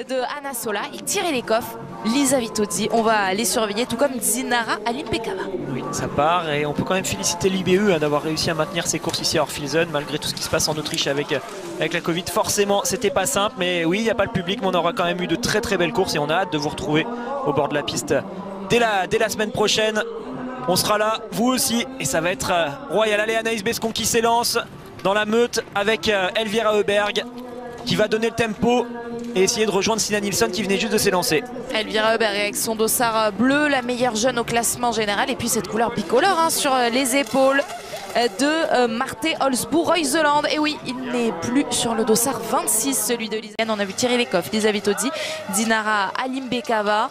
de Anna Sola et Thierry Lecoff, Lisa Vitozzi. On va les surveiller, tout comme Dinara Alimbekova. Oui, ça part et on peut quand même féliciter l'IBU d'avoir réussi à maintenir ses courses ici à Orphilsen malgré tout ce qui se passe en Autriche avec la Covid. Forcément, c'était pas simple, mais oui, il n'y a pas le public, mais on aura quand même eu de très très belles courses et on a hâte de vous retrouver au bord de la piste dès la semaine prochaine. On sera là, vous aussi, et ça va être royal. Allez, Anaïs Bescon qui s'élance dans la meute avec Elvira Heuberg qui va donner le tempo et essayer de rejoindre Stina Nilsson qui venait juste de s'élancer. Elvira Heuberg avec son dossard bleu, la meilleure jeune au classement général, et puis cette couleur bicolore sur les épaules de Marte Holzbourg-Reuseland. Et oui, il n'est plus sur le dossard 26, celui de Lisa. On a vu Thierry Lecoff, Lisa Vitozzi, Dinara Alimbekova.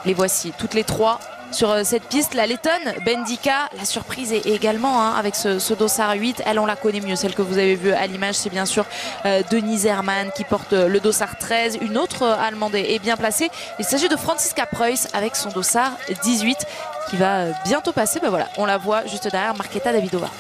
Les voici toutes les trois sur cette piste. La lettonne Bendika, la surprise est également avec ce dossard 8. Elle, on la connaît mieux, celle que vous avez vue à l'image, c'est bien sûr Denise Herrmann qui porte le dossard 13. Une autre allemande est bien placée. Il s'agit de Franziska Preuss avec son dossard 18 qui va bientôt passer. Ben voilà, on la voit juste derrière Marketa Davidova.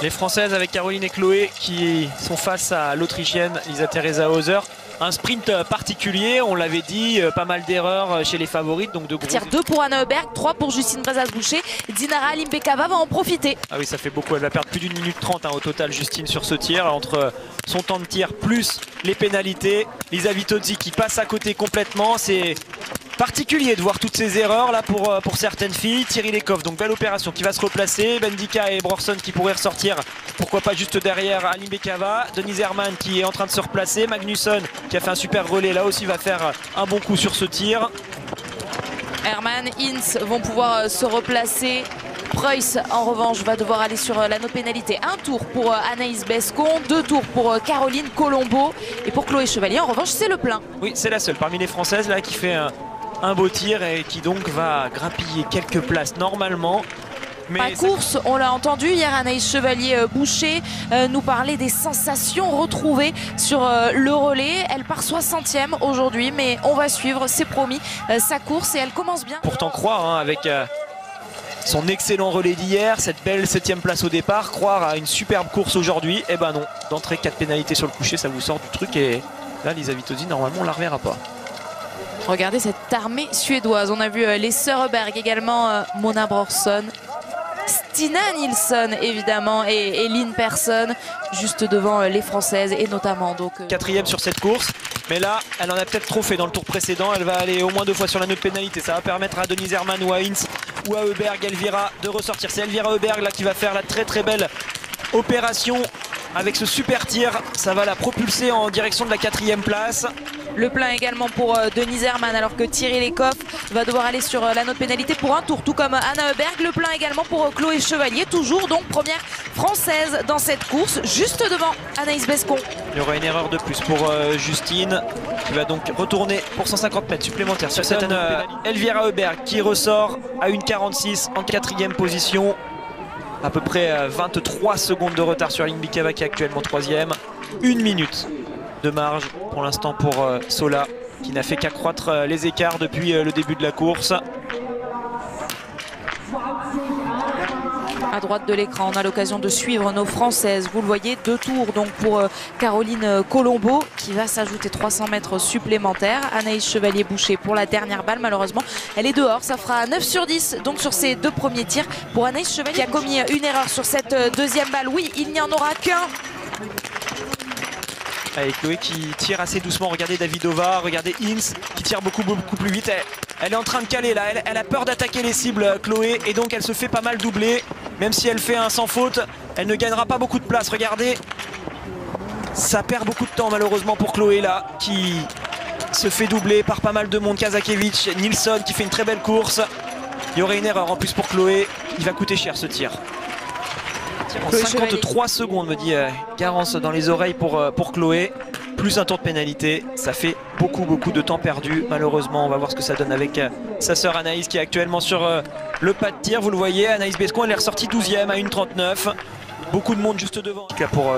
Les Françaises avec Caroline et Chloé qui sont face à l'Autrichienne Lisa Theresa Hauser. Un sprint particulier, on l'avait dit, pas mal d'erreurs chez les favorites. Donc de gros... 2 pour Anna Heuberg, 3 pour Justine Brezas-Boucher. Dinara Alimbekova va en profiter. Ah oui, ça fait beaucoup, elle va perdre plus d'une minute 30 au total, Justine, sur ce tir. Entre son temps de tir plus les pénalités. Lisa Vitozzi qui passe à côté complètement. C'est particulier de voir toutes ces erreurs là pour certaines filles. Thierry Lecoff, donc belle opération qui va se replacer. Bendika et Brorson qui pourraient ressortir, pourquoi pas juste derrière Alimbekova. Denise Herrmann qui est en train de se replacer. Magnusson qui a fait un super relais là aussi va faire un bon coup sur ce tir. Herrmann, Ince vont pouvoir se replacer. Preuss en revanche va devoir aller sur la pénalité. Un tour pour Anaïs Bescon, 2 tours pour Caroline Colombo. Et pour Chloé Chevalier en revanche c'est le plein. Oui, c'est la seule parmi les Françaises là qui fait un beau tir et qui donc va grappiller quelques places normalement. Pas course, on l'a entendu hier, Anaïs Chevalier-Boucher nous parlait des sensations retrouvées sur le relais. Elle part 60e aujourd'hui, mais on va suivre, c'est promis, sa course et elle commence bien. Pourtant croire avec son excellent relais d'hier, cette belle 7e place au départ, croire à une superbe course aujourd'hui, eh ben non, d'entrée 4 pénalités sur le coucher, ça vous sort du truc et là Lisa Vitozzi normalement on la reverra pas. Regardez cette armée suédoise, on a vu les sœurs Heuberg également, Mona Brorson, Stina Nilsson évidemment et Lynn Persson juste devant les Françaises et notamment donc 4e sur cette course, mais là elle en a peut-être trop fait dans le tour précédent. Elle va aller au moins 2 fois sur la note pénalité, ça va permettre à Denise Herrmann ou à Ince ou à Heuberg, Elvira de ressortir. C'est Elvira Heuberg là qui va faire la très très belle opération avec ce super tir, ça va la propulser en direction de la 4e place. Le plein également pour Denise Herrmann alors que Thierry Lecoff va devoir aller sur la note pénalité pour un tour, tout comme Anna Heuberg. Le plein également pour Chloé Chevalier, toujours donc première française dans cette course, juste devant Anaïs Bescon. Il y aura une erreur de plus pour Justine qui va donc retourner pour 150 mètres supplémentaires sur cette Elvira Heuberg qui ressort à 1,46 en 4e position. À peu près 23 secondes de retard sur Alimbekova qui est actuellement 3e. 1 minute de marge pour l'instant pour Sola qui n'a fait qu'accroître les écarts depuis le début de la course. À droite de l'écran, on a l'occasion de suivre nos Françaises. Vous le voyez, 2 tours donc pour Caroline Colombo qui va s'ajouter 300 mètres supplémentaires. Anaïs Chevalier-Boucher pour la dernière balle, malheureusement, elle est dehors. Ça fera 9 sur 10 donc sur ces 2 premiers tirs pour Anaïs Chevalier qui a commis une erreur sur cette 2e balle. Oui, il n'y en aura qu'un. Avec Chloé qui tire assez doucement. Regardez Davidova, regardez Ince qui tire beaucoup plus vite. Elle est en train de caler là, elle a peur d'attaquer les cibles Chloé et donc elle se fait pas mal doubler. Même si elle fait un sans faute, elle ne gagnera pas beaucoup de place. Regardez, ça perd beaucoup de temps malheureusement pour Chloé là qui se fait doubler par pas mal de monde. Kazakevich, Nilsson qui fait une très belle course. Il y aurait une erreur en plus pour Chloé, il va coûter cher ce tir. En 53 secondes me dit Garance dans les oreilles pour Chloé. Plus un tour de pénalité, ça fait beaucoup de temps perdu malheureusement. On va voir ce que ça donne avec sa sœur Anaïs qui est actuellement sur le pas de tir. Vous le voyez, Anaïs Bescon elle est ressortie 12e à 1,39. Beaucoup de monde juste devant. Pour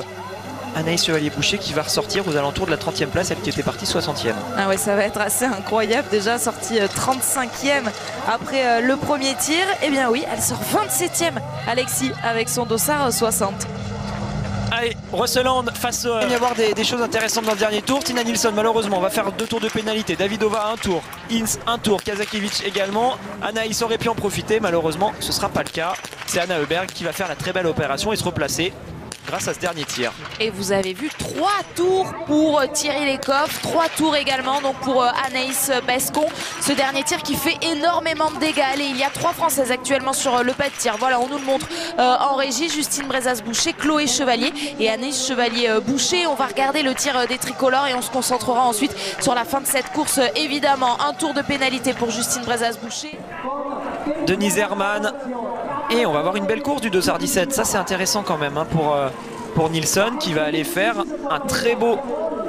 Anaïs Chevalier-Boucher qui va ressortir aux alentours de la 30e place, elle qui était partie 60e. Ah ouais, ça va être assez incroyable, déjà sortie 35e après le premier tir. Eh bien oui, elle sort 27e Alexis avec son dossard 60. Allez, Russelland face il va y avoir des choses intéressantes dans le dernier tour. Tina Nilsson malheureusement va faire 2 tours de pénalité. Davidova un tour, Hinz un tour, Kazakevich également. Anaïs aurait pu en profiter, malheureusement ce ne sera pas le cas. C'est Anna Heuberg qui va faire la très belle opération et se replacer grâce à ce dernier tir. Et vous avez vu 3 tours pour Thierry Lecoff, 3 tours également donc pour Anaïs Bescon. Ce dernier tir qui fait énormément de dégâts. Allez, il y a 3 Françaises actuellement sur le pas de tir. Voilà, on nous le montre en régie. Justine Brezas-Boucher, Chloé Chevalier et Anaïs Chevalier-Boucher. On va regarder le tir des tricolores et on se concentrera ensuite sur la fin de cette course. Évidemment, un tour de pénalité pour Justine Brezas-Boucher. Denise Herrmann. Et on va avoir une belle course du dossard 17. Ça, c'est intéressant quand même hein, pour Nilsson qui va aller faire un très beau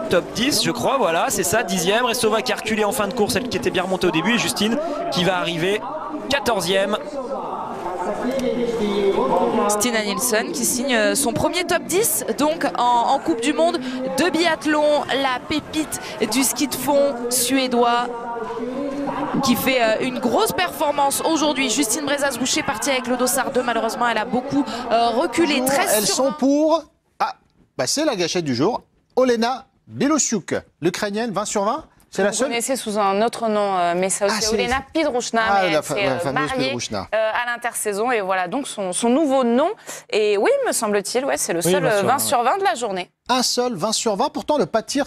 top 10, je crois. Voilà, c'est ça, 10e. Restova qui a reculé en fin de course, elle qui était bien remontée au début. Et Justine qui va arriver 14e. Stina Nilsson qui signe son premier top 10 donc en Coupe du Monde de biathlon. La pépite du ski de fond suédois qui fait une grosse performance aujourd'hui. Justine Brezas-Boucher partie avec le dossard 2. Malheureusement, elle a beaucoup reculé. Elles sont pour... Ah, bah c'est la gâchette du jour. Olena Belosiuk, l'Ukrainienne, 20 sur 20. C'est la seule. Vous connaissez sous un autre nom, mais ça aussi, Olena Pidrushna, mais elle s'est mariée à l'intersaison. Et voilà donc son nouveau nom. Et oui, me semble-t-il, ouais, c'est le seul 20 sur 20 de la journée. Un seul 20 sur 20, pourtant le pas de tir...